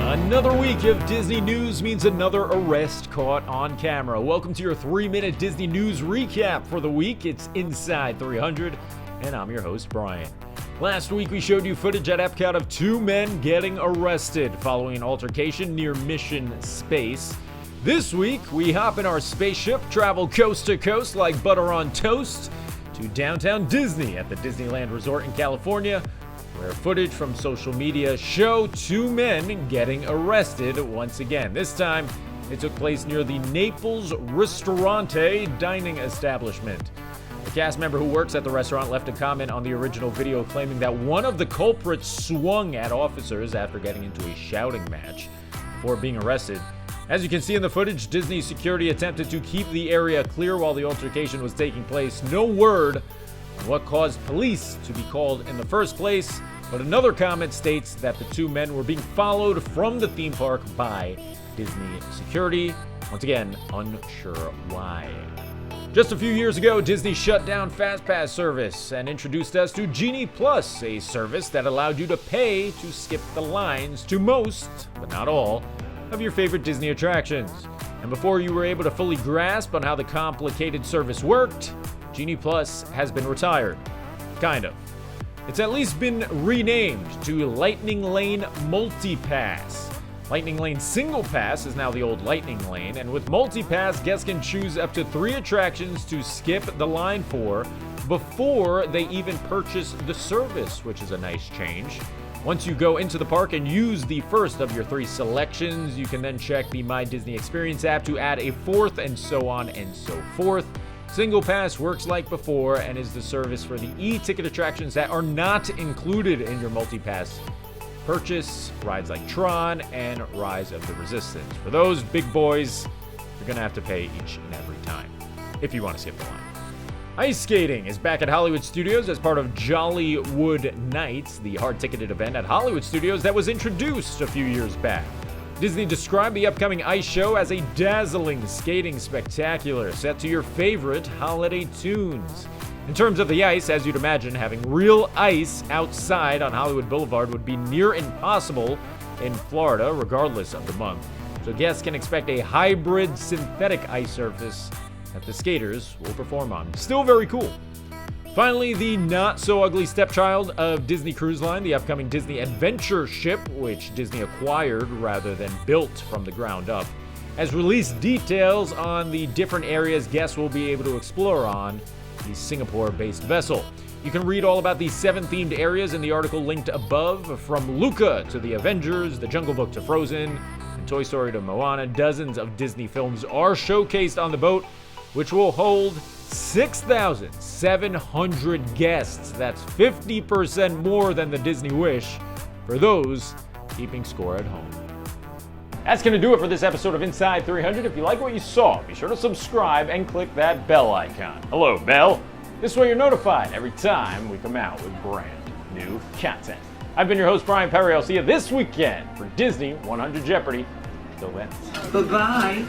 Another week of Disney news means another arrest caught on camera. Welcome to your 3-minute Disney news recap for the week. It's Inside 300, and I'm your host, Brian. Last week, we showed you footage at EPCOT of 2 men getting arrested following an altercation near Mission Space. This week, we hop in our spaceship, travel coast to coast like butter on toast, to downtown Disney at the Disneyland Resort in California, where footage from social media show 2 men getting arrested once again. This time, it took place near the Naples Ristorante dining establishment. A cast member who works at the restaurant left a comment on the original video claiming that one of the culprits swung at officers after getting into a shouting match before being arrested. As you can see in the footage, Disney security attempted to keep the area clear while the altercation was taking place. No word on what caused police to be called in the first place, but another comment states that the 2 men were being followed from the theme park by Disney security. Once again, unsure why. Just a few years ago, Disney shut down FastPass service and introduced us to Genie Plus, a service that allowed you to pay to skip the lines to most, but not all, of your favorite Disney attractions. And before you were able to fully grasp on how the complicated service worked, Genie Plus has been retired. Kind of. It's at least been renamed to Lightning Lane Multi-Pass. Lightning Lane Single Pass is now the old Lightning Lane, and with Multi-Pass, guests can choose up to 3 attractions to skip the line for before they even purchase the service, which is a nice change. Once you go into the park and use the first of your 3 selections, you can then check the My Disney Experience app to add a 4th, and so on and so forth. Single Pass works like before and is the service for the e-ticket attractions that are not included in your multi-pass purchase, rides like Tron and Rise of the Resistance. For those big boys, you're going to have to pay each and every time if you want to skip the line. Ice skating is back at Hollywood Studios as part of Jollywood Nights, the hard-ticketed event at Hollywood Studios that was introduced a few years back. Disney described the upcoming ice show as a dazzling skating spectacular set to your favorite holiday tunes. In terms of the ice, as you'd imagine, having real ice outside on Hollywood Boulevard would be near impossible in Florida, regardless of the month. So guests can expect a hybrid synthetic ice surface that the skaters will perform on. Still very cool. Finally, the not-so-ugly stepchild of Disney Cruise Line, the upcoming Disney Adventure ship, which Disney acquired rather than built from the ground up, has released details on the different areas guests will be able to explore on the Singapore-based vessel. You can read all about the 7 themed areas in the article linked above, from Luca to the Avengers, The Jungle Book to Frozen, and Toy Story to Moana. Dozens of Disney films are showcased on the boat, which will hold 6,700 guests. That's 50% more than the Disney Wish for those keeping score at home. That's going to do it for this episode of Inside 300. If you like what you saw, be sure to subscribe and click that bell icon. Hello, bell. This way you're notified every time we come out with brand new content. I've been your host, Brian Perry. I'll see you this weekend for Disney 100 Jeopardy. Till then. Bye-bye.